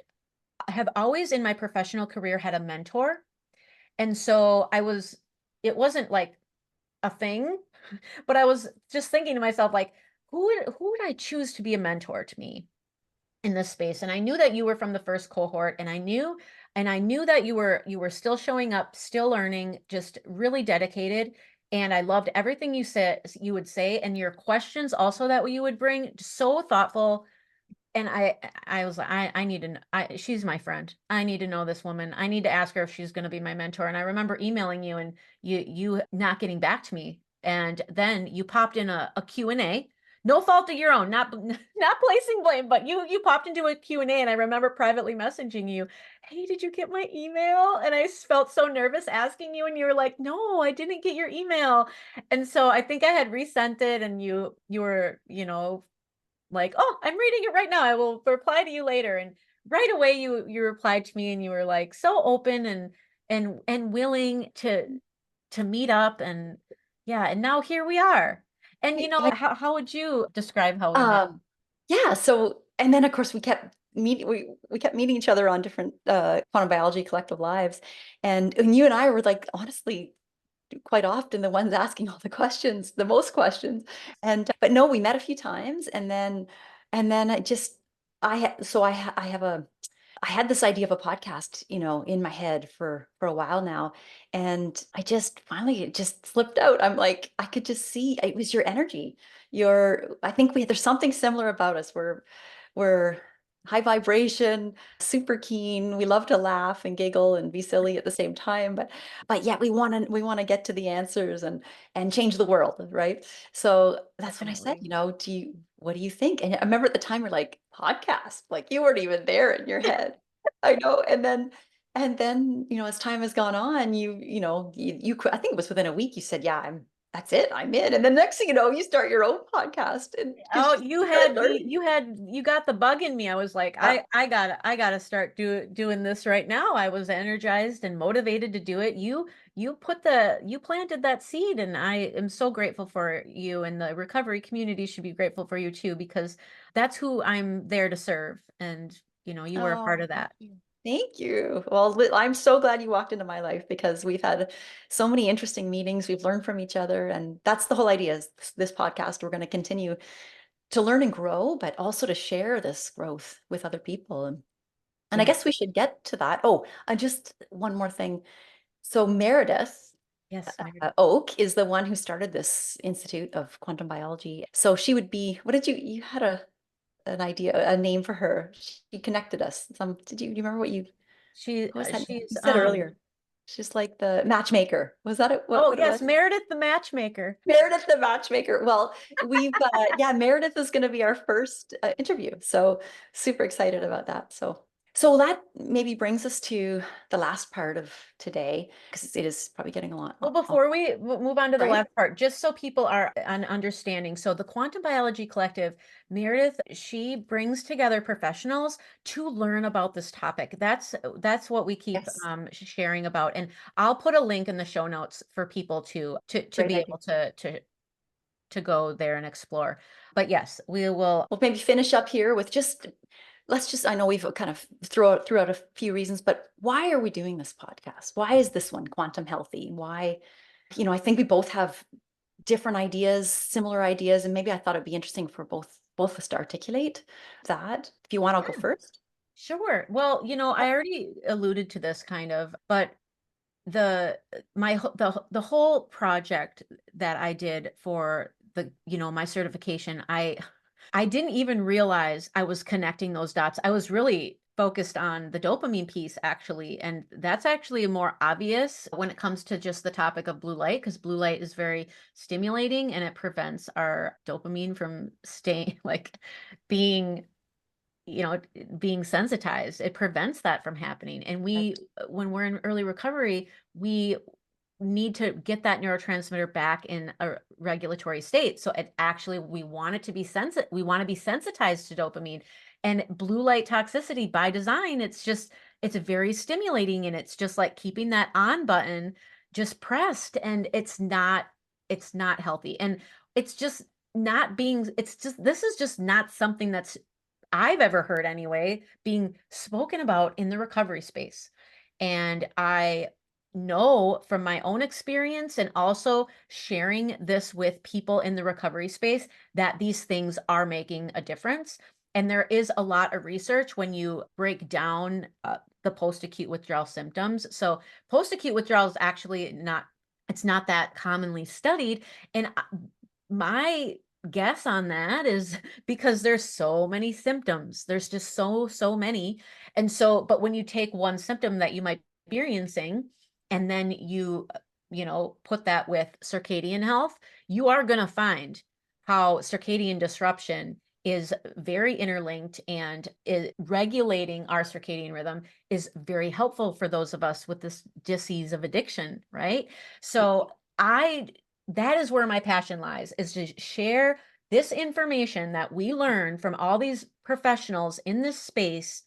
have always in my professional career had a mentor. And so it wasn't like a thing, but I was just thinking to myself, like, who would I choose to be a mentor to me in this space? And I knew that you were from the first cohort, and I knew that you were still showing up, still learning, just really dedicated. And I loved everything you would say, and your questions also that you would bring, so thoughtful. And I was like, I need to she's my friend. I need to know this woman. I need to ask her if she's going to be my mentor. And I remember emailing you and you not getting back to me. And then you popped in a Q&A. No fault of your own, not not placing blame, but you popped into a Q&A, and I remember privately messaging you, "Hey, did you get my email?" And I felt so nervous asking you, and you were like, "No, I didn't get your email." And so I think I had resent it, and you were, like, "Oh, I'm reading it right now. I will reply to you later." And right away you replied to me, and you were like so open and willing to meet up. And yeah, and now here we are. And I, how would you describe how we met? Um, yeah, so and then of course we kept meeting each other on different quantum biology collective lives. And you and I were like honestly quite often the ones asking all the questions, the most questions. And but no, we met a few times and then I have I had this idea of a podcast, in my head for a while now, and I just finally it just slipped out. I'm like, I could just see it was your energy. I think there's something similar about us. We're high vibration, super keen. We love to laugh and giggle and be silly at the same time, but yet we want to get to the answers and change the world, right? So that's when I said, Definitely. what do you think? And I remember at the time you're like, podcast, like you weren't even there in your head. I know. And then, as time has gone on, I think it was within a week, you said, yeah, that's it, I'm in. And then next thing you know, you start your own podcast and because Oh, you started learning. you got the bug in me. I was like, Yeah. I gotta start doing this right now. I was energized and motivated to do it. You planted that seed, and I am so grateful for you, and the recovery community should be grateful for you too, because that's who I'm there to serve. And you were a part Oh, of thank that. you. Thank you. Well, I'm so glad you walked into my life because we've had so many interesting meetings. We've learned from each other. And that's the whole idea is this podcast. We're going to continue to learn and grow, but also to share this growth with other people. And I Yeah. guess we should get to that. Oh, and just one more thing. So Meredith Yes, Meredith. Oak is the one who started this Institute of Quantum Biology. So she would be, what did you had an idea, a name for her. She connected us. Do you remember what you? She What was that name she's you said earlier? She's like the matchmaker. Was that it? oh What it yes, was? Meredith the matchmaker. Meredith the matchmaker. Well, yeah, Meredith is going to be our first interview. So super excited about that. So that maybe brings us to the last part of today because it is probably getting a lot, Well, before we move on to the right? last part, just so people are an understanding. So the Quantum Biology Collective, Meredith, she brings together professionals to learn about this topic. That's what we keep Yes, sharing about. And I'll put a link in the show notes for people to great be idea. able to go there and explore. But yes, we will. We'll maybe finish up here with I know we've kind of threw out a few reasons, but why are we doing this podcast? Why is this one Quantum Healthy? Why, I think we both have different ideas, similar ideas, and maybe I thought it'd be interesting for both of us to articulate that. If you want, I'll go Yeah, first. sure. Well, I already alluded to this kind of, but the whole project that I did for my certification, I didn't even realize I was connecting those dots. I was really focused on the dopamine piece actually, and that's actually more obvious when it comes to just the topic of blue light, because blue light is very stimulating and it prevents our dopamine from staying like being being sensitized. It prevents that from happening. And Right. when we're in early recovery, we need to get that neurotransmitter back in a regulatory state. So it actually, we want it to be we want to be sensitized to dopamine. And blue light toxicity by design, it's very stimulating, and it's just like keeping that on button just pressed, and it's not healthy. And it's just this is just not something that's I've ever heard anyway, being spoken about in the recovery space. And I know from my own experience and also sharing this with people in the recovery space that these things are making a difference. And there is a lot of research when you break down the post-acute withdrawal symptoms. So post-acute withdrawal is actually it's not that commonly studied. And my guess on that is because there's so many symptoms. There's just so many. And so, but when you take one symptom that you might be experiencing and then put that with circadian health, you are going to find how circadian disruption is very interlinked, and regulating our circadian rhythm is very helpful for those of us with this disease of addiction, right? So that is where my passion lies, is to share this information that we learn from all these professionals in this space.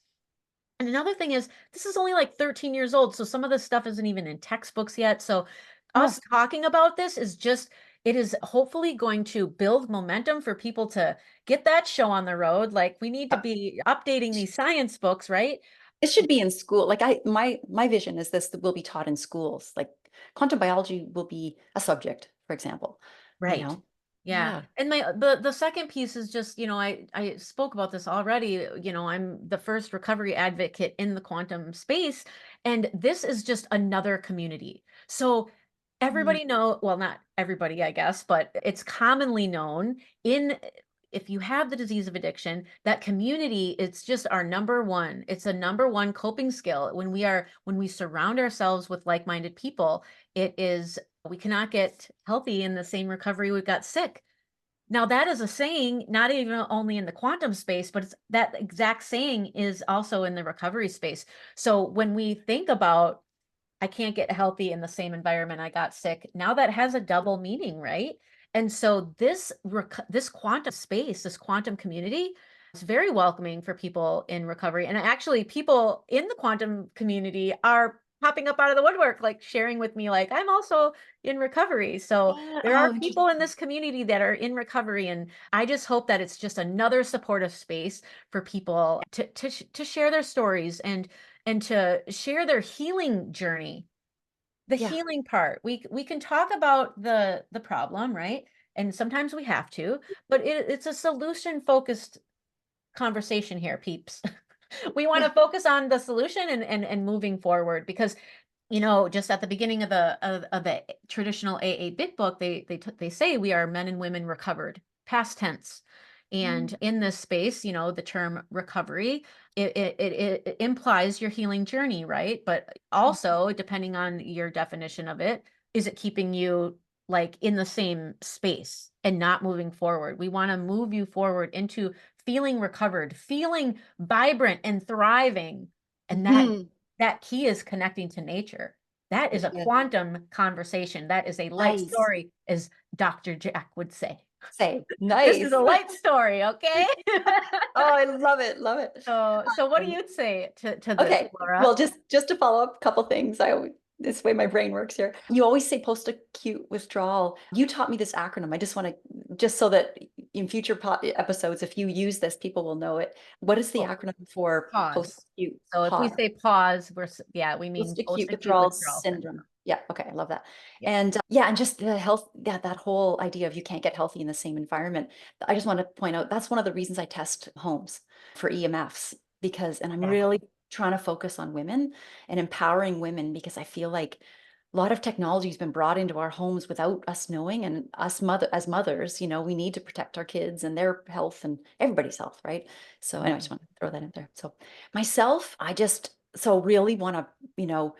And another thing is, this is only like 13 years old, so some of this stuff isn't even in textbooks yet. So Oh, us talking about this it is hopefully going to build momentum for people to get that show on the road. Like, we need to uh, be updating these science books, right? it should be in school. Like my vision is this will be taught in schools. Like quantum biology will be a subject, for example. You Right. know? Yeah. Yeah. And the second piece is just, I spoke about this already, I'm the first recovery advocate in the quantum space, and this is just another community. So Mm. everybody well, not everybody, I guess, but it's commonly known in if you have the disease of addiction, that community, it's just our number one. It's a number one coping skill. When we surround ourselves with like-minded people, we cannot get healthy in the same recovery we got sick. Now, that is a saying, not even only in the quantum space, but that exact saying is also in the recovery space. So when we think about, I can't get healthy in the same environment I got sick, now that has a double meaning, right? And so this quantum space, this quantum community, is very welcoming for people in recovery. And actually, people in the quantum community are popping up out of the woodwork, like sharing with me, like, I'm also in recovery. So Yeah. there are Oh, people in interesting. this community that are in recovery. And I just hope that it's just another supportive space for people to share their stories and to share their healing journey. The Yeah. healing part, we can talk about the problem, right? And sometimes we have to, but it's a solution focused conversation here, peeps. We want Yeah. to focus on the solution and moving forward, because just at the beginning of the traditional AA Big Book, they say we are men and women recovered, past tense. And in this space, you know, the term recovery, it implies your healing journey, right? But also, depending on your definition of it, is it keeping you like in the same space and not moving forward? We want to move you forward into feeling recovered, feeling vibrant and thriving. And Mhm. that key is connecting to nature. That is a Yeah. quantum conversation. That is a light Nice. story, as Dr. Jack would say. Say, This is nice. a light story, okay? Oh, I love it. Love it. So what do Um, you say to this, Okay, Laura? well, just to follow up a couple things, this way my brain works here. You always say post-acute withdrawal. You taught me this acronym. I just want to, just so that in future episodes, if you use this, people will know it. What is the Oh, acronym for pause. post-acute So if we pause? say pause, yeah, we mean Post-acute post-acute withdrawal withdrawal syndrome. syndrome. Yeah, okay, I love that. Yeah. And yeah, and just the health, yeah, that whole idea of you can't get healthy in the same environment. I just want to point out that's one of the reasons I test homes for EMFs because, and I'm Yeah. really trying to focus on women and empowering women because I feel like a lot of technology has been brought into our homes without us knowing, and as mothers, you know, we need to protect our kids and their health and everybody's health, right? So anyway, I just Mhm. want to throw that in there. So myself, I just so really want to, you know,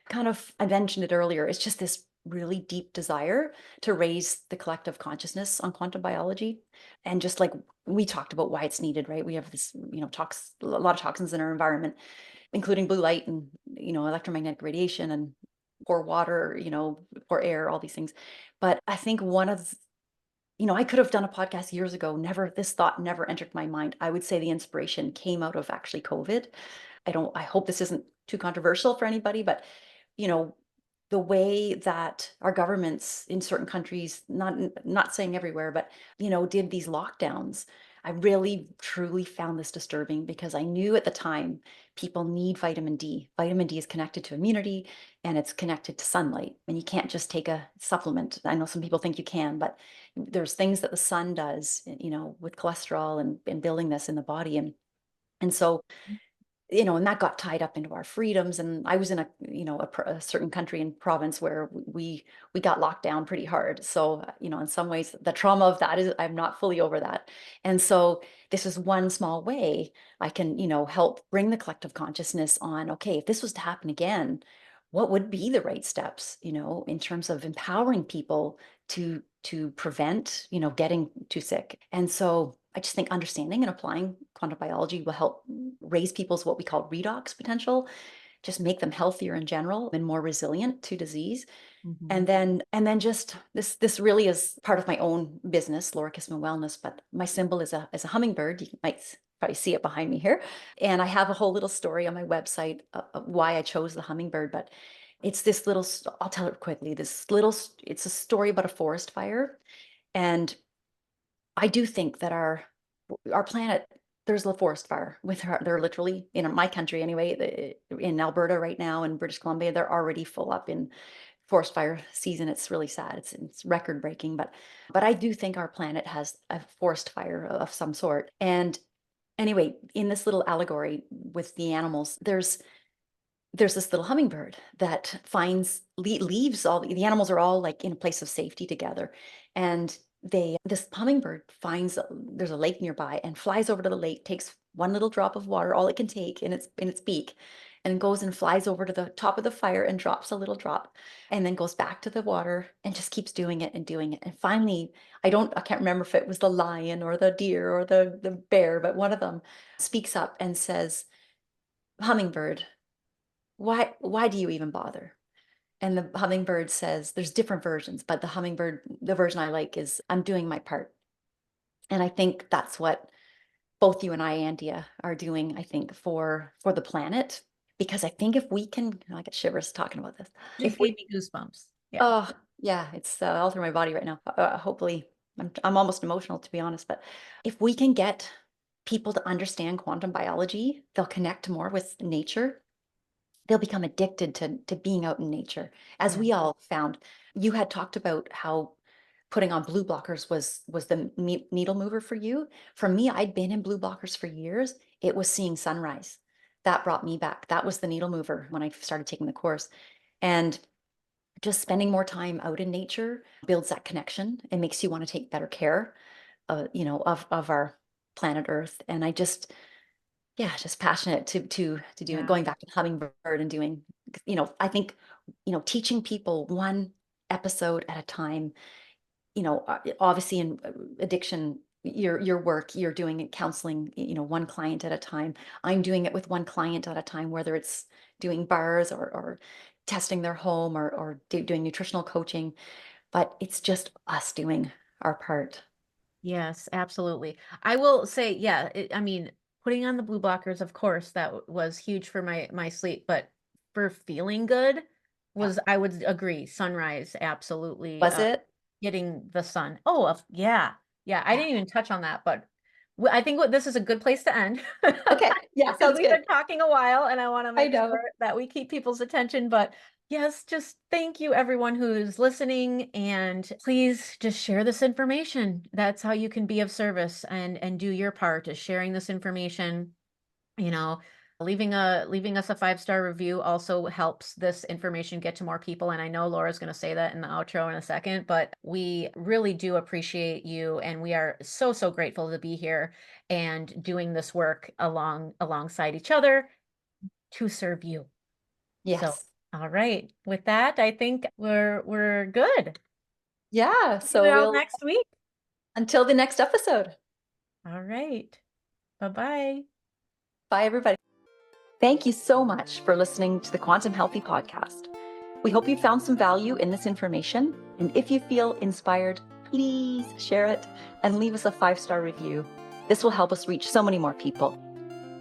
kind of, I mentioned it earlier, it's just this really deep desire to raise the collective consciousness on quantum biology. And just like we talked about why it's needed, right? We have this, you know, a lot of toxins in our environment, including blue light and, you know, electromagnetic radiation and poor water, you know, poor air, all these things. But I think you know, I could have done a podcast years ago. This thought never entered my mind. I would say the inspiration came out of actually COVID. I hope this isn't too controversial for anybody, but you know, the way that our governments in certain countries, not saying everywhere, but you know, did these lockdowns. I really truly found this disturbing because I knew at the time people need vitamin D. Vitamin D is connected to immunity and it's connected to sunlight. And you can't just take a supplement. I know some people think you can, but there's things that the sun does, you know, with cholesterol and building this in the body. And so you know, and that got tied up into our freedoms. And I was in you know, a certain country and province where we got locked down pretty hard. So, you know, in some ways, the trauma of that is I'm not fully over that. And so this is one small way I can, you know, help bring the collective consciousness on, okay, if this was to happen again, what would be the right steps, you know, in terms of empowering people to prevent, you know, getting too sick. And so I just think understanding and applying quantum biology will help raise people's what we call redox potential, just make them healthier in general and more resilient to disease. Mhm. And then just this really is part of my own business, Laura Kissmann Wellness, but my symbol is a hummingbird. You might probably see it behind me here. And I have a whole little story on my website of why I chose the hummingbird, but it's this little, I'll tell it quickly. It's a story about a forest fire. And I do think that our planet, there's a forest fire with her. They're literally in my country anyway, in Alberta right now in British Columbia, they're already full up in forest fire season. It's really sad. It's record breaking, but I do think our planet has a forest fire of some sort. And anyway, in this little allegory with the animals, there's this little hummingbird that leaves all the animals are all like in a place of safety together, and this hummingbird finds there's a lake nearby and flies over to the lake, takes one little drop of water, all it can take in its beak, and goes and flies over to the top of the fire and drops a little drop, and then goes back to the water and just keeps doing it and doing it. And finally, I can't remember if it was the lion or the deer or the bear, but one of them speaks up and says, "Hummingbird, why do you even bother?" And the hummingbird says, there's different versions, but the version I like is, "I'm doing my part." And I think that's what both you and I, Andeea, are doing, I think, for the planet. Because I think if we can, I get shivers talking about this. Just If we, gave me goosebumps. Yeah. oh yeah, it's all through my body right now. Hopefully, I'm almost emotional to be honest. But if we can get people to understand quantum biology, they'll connect more with nature, they'll become addicted to being out in nature. As Yeah. we all found, you had talked about how putting on blue blockers was the needle mover for you. For me, I'd been in blue blockers for years. It was seeing sunrise. That brought me back. That was the needle mover when I started taking the course. And just spending more time out in nature builds that connection and makes you want to take better care, you know, of our planet Earth. And I just passionate to do it, going back to hummingbird and doing, I think, teaching people one episode at a time, obviously in addiction, your work, you're doing it counseling, one client at a time. I'm doing it with one client at a time, whether it's doing bars or testing their home or doing nutritional coaching, but it's just us doing our part. Yes, absolutely. I will say, yeah, I mean, putting on the blue blockers, of course, that was huge for my sleep, but for feeling good Yeah. I would agree, sunrise, absolutely. Was it? Getting the sun. Oh, yeah. Yeah, I Yeah. didn't even touch on that, but I think this is a good place to end. Okay. Yeah, Because sounds we've good. been talking a while and I want to I make know. sure that we keep people's attention. But yes, just thank you everyone who's listening, and please just share this information. That's how you can be of service and do your part, is sharing this information. You know, leaving us a 5-star review also helps this information get to more people. And I know Laura's going to say that in the outro in a second, but we really do appreciate you, and we are so grateful to be here and doing this work alongside each other to serve you. So, Yes. all right. With that, I think we're good. Yeah. See you So all next week. until the next episode. All right. Bye-bye. Bye, everybody. Thank you so much for listening to the Quantum Healthy podcast. We hope you found some value in this information. And if you feel inspired, please share it and leave us a 5-star review. This will help us reach so many more people.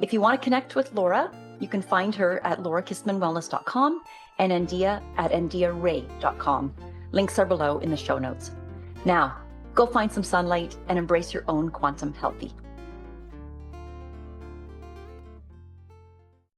If you want to connect with Laura, you can find her at laurakissmannwellness.com and Andeea at andeearay.com. Links are below in the show notes. Now, go find some sunlight and embrace your own quantum healthy.